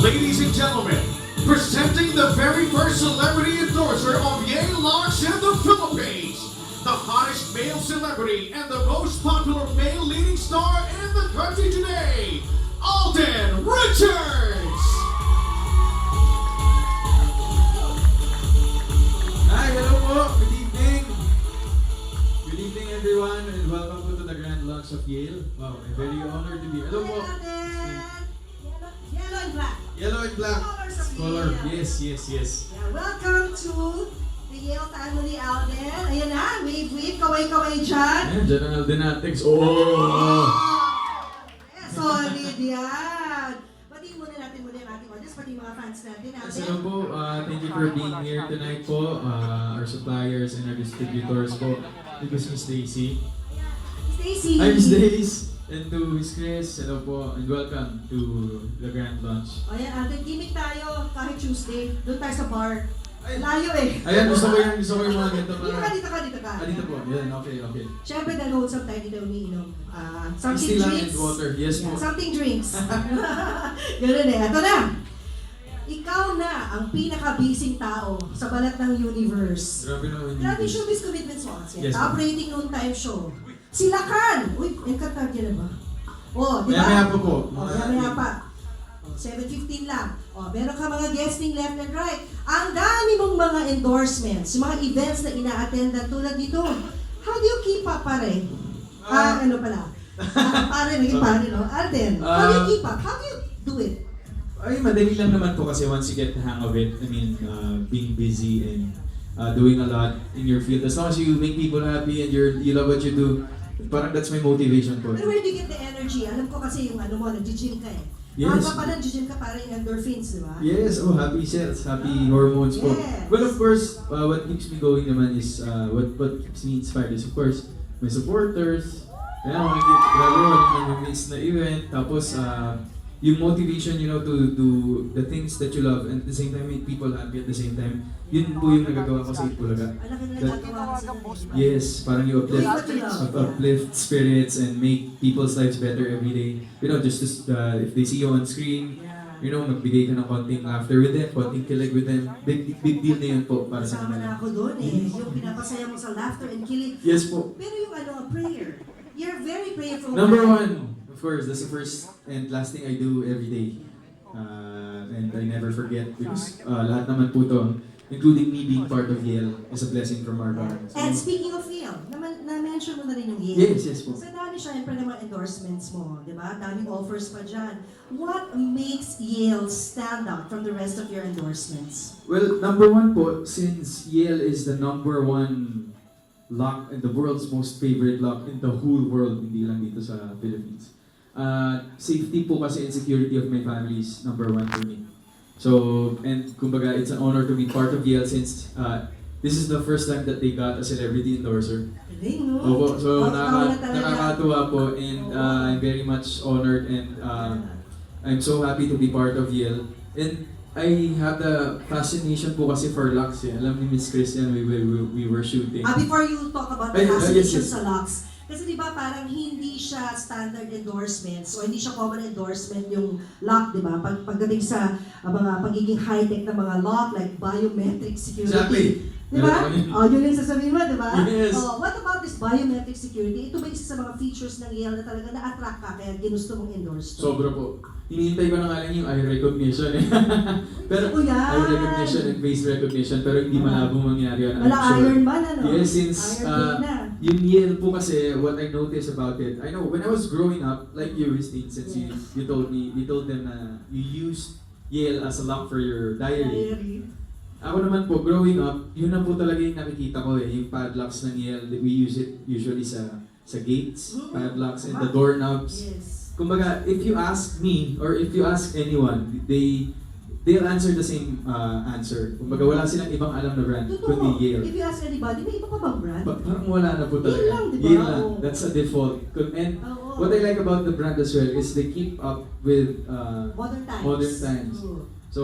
Ladies and gentlemen, presenting the very first celebrity endorser of Yale Launch in the Philippines, the hottest male celebrity and the most popular male leading star in the country today, Alden Richards! Hi, hello po. Good evening. Good evening everyone and welcome po to the grand launch of Yale. Wow, I'm very honored to be here. Hello po. Yellow and black. Yellow and black. Colors of Color. Yale. Yes. Yeah, welcome to the Yale family out there. Ayan na, wave, kaway-kaway dyan. Ayan, General Dynatics. Oh! Yes, solid yan. Batiin muna natin yung ating audience, pati yung mga fans natin out Yes, there. hello po. Thank you for being here tonight po. Our suppliers and our distributors po. Thank you, Miss Daisy. Stacy. Hi, Miss Daisy. And to Miss Chris, hello po. And welcome to the grand launch. Ayan, Alden, gimmick tayo kahit Tuesday. Doon tayo sa bar. Layo eh. Ayan, gusto ko yung mga ganito Dito ka, dito ka. Dito po. Yan, okay. Siyempre, nag-wholesome tayo dito umiinom. Something Still lang drinks. and water. Yes po. Something drinks. Ganun eh. Ito na. Ikaw na ang pinaka-busy tao sa balat ng universe. Grabe naman Grabe yun. showbiz commitments mo kasi. Yes, Top ma'am. rating noon time show. Sila Kan! Uy, may katag yan na ba? Oh, di ba? Maya-maya pa po. Oh, maya pa. Oh, 7:15 lang. Oh, meron ka mga guesting left and right. Ang dami mong mga endorsements, mga events na ina-attendan tulad dito. How do you keep up, pare? Ano pala? Pare, naging pare, no? Alden, how do you keep up? How do you do it? Ay, madali lang naman po kasi once you get the hang of it, I mean, being busy and doing a lot in your field. As long as you make people happy and you love what you do, parang that's my motivation po. Pero where do you get the energy? Alam ko kasi yung ano mo, nag-gym ka eh. Yes. Mahal pa pala, nag-gym ka para yung endorphins, di ba? Yes, happy cells, happy hormones po. Yes. But of course, what keeps me going naman is, what keeps me inspired is of course, my supporters. Kaya walang miss na event. Tapos, yung motivation, to do the things that you love and at the same time make people happy at the same time. Yun po yung nagagawa ko sa Itbulaga. Alam ka na nagagawa kasi nun. Yes, parang you Doing what you love. uplift spirits and make people's lives better every day. Just if they see you on screen, magbigay ka ng konting laughter with them, konting kilig with them. Big deal na yun po para sa Kasama kanila. na ako doon eh. Yung pinapasaya mo sa laughter and killing. Yes po. Pero yung a prayer. You're very prayerful. Number one, of course, that's the first and last thing I do every day. And I never forget because lahat naman po to, including me being part of Yale, is a blessing from our God. And speaking of Yale, na-mention mo na rin yung Yale. Yes po. Sa dami syempre ng mga endorsements mo, di ba? Daming offers pa dyan. What makes Yale stand out from the rest of your endorsements? Well, number one po, since Yale is the number one lock and the world's most favorite lock in the whole world, hindi lang dito sa Philippines. Safety po kasi and security of my family is number one for me. So, and kumbaga, it's an honor to be part of Yale since this is the first time that they got a celebrity endorser. Galing, no? Opo, so Ikaw na talaga. nakakatuwa po and I'm very much honored and I'm so happy to be part of Yale. And I have the fascination po kasi for Lux. Alam ni Miss Christian, we were shooting. Before you talk about the Ay, fascination yes. sa Lux, Kasi di ba parang hindi siya standard endorsements o hindi siya common endorsement yung lock, di ba? Pagdating sa mga pagiging high-tech na mga lock like biometric security. Exactly. Di ba? Meron ako yun. Oh, yun yung sasabihin mo, di ba? Yes. Oh, what about this biometric security? Ito ba isa sa mga features ng Yale na talaga na-attract ka kaya ginusto mong endorse to? Sobra po. Hinihintay ko na nga lang yung eye recognition eh. Pero Oh, yan. eye recognition and face recognition pero hindi malabong mangyari yan. I'm Wala sure. Iron Man, ano? Yes, since Iron Man na. yung Yale po kasi, what I noticed about it, I know when I was growing up, like you, Christine, since you told them na you used Yale as a lock for your diary. Ako naman po, growing up, yun na po talaga yung nakikita ko eh, yung padlocks ng Yale. We use it usually sa gates, padlocks, and the doorknobs. Yes. Kumbaga, if you ask me, or if you ask anyone, they'll answer the same answer. Kumbaga, wala silang ibang alam na brand, Totoo. kundi Yale. If you ask anybody, may iba pa bang brand? Parang wala na po talaga. Yale lang, di ba? Yale lang. Oo. That's a default. And Oo. what I like about the brand as well is they keep up with Modern times. modern times. Oo. So,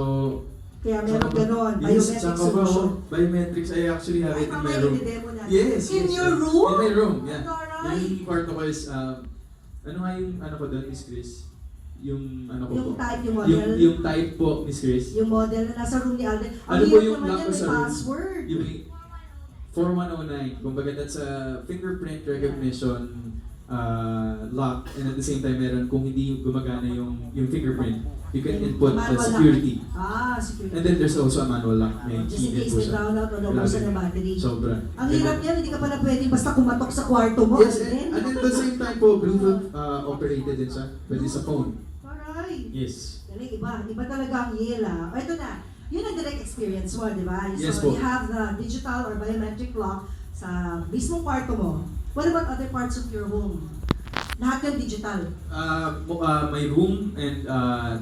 Kaya meron ganon, yes, biometric saka solution. Biometrics, I actually have Ay, it in my mamaya room. i-demo natin. Yes, In yes, your yes. room? In my room, yeah. Taray. Yung kwarto ko is, ano nga yung ano ko doon, Miss Chris? Yung ano ko Yung po? type, yung model. Yung type po, Miss Chris. Yung model na nasa room ni Alden. Ang Ano po hirap yung naman lock yan, ko may sa room? password. Yung 4109, kumbaga that's a fingerprint recognition lock, and at the same time meron kung hindi gumagana yung fingerprint, you can input the Manual security. lock. Security. And then there's also a manual lock, may Just in key din case po may siya. brown out o naubusan ng battery. Sobra. Ang hirap yan, hindi ka pala pwedeng basta kumatok sa kwarto mo. Yes, and at the same time po, Bluetooth operated din siya, pwede sa phone. Aray. Yes. Galing, iba talaga ang Yale ah. O, ito na, yun ang direct experience mo, di ba? Yes So, po. you have the digital or biometric lock sa mismong kwarto mo. What about other parts of your home? Lahat yung digital. My room and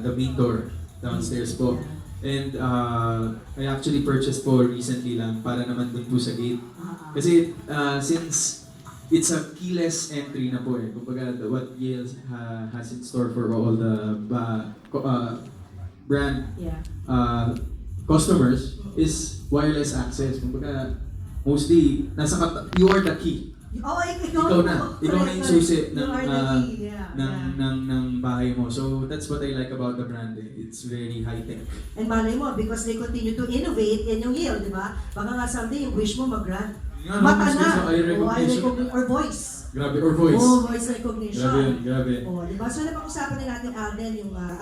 the main door downstairs po. And I actually purchased po recently lang para naman dun po sa gate. Kasi since it's a keyless entry na po eh. Kumbaga what Yale has in store for all the brand Yeah. customers is wireless access. Kumbaga mostly you are the key. Oh, Ikaw na. Ikaw na yung susi ng, You are the key, yeah. ng bahay mo. So that's what I like about the brand. Eh. It's very high-tech. And malay mo, because they continue to innovate, yan yung Yale, di ba? Baka nga someday yung wish mo mag-grant. Nga, Mata mas na. gusto, eye O, recognition. or voice. Grabe, or voice. Oh, voice recognition. Grabe yun, grabe. Oh, di ba? So napag-usapan din natin, Alden, yung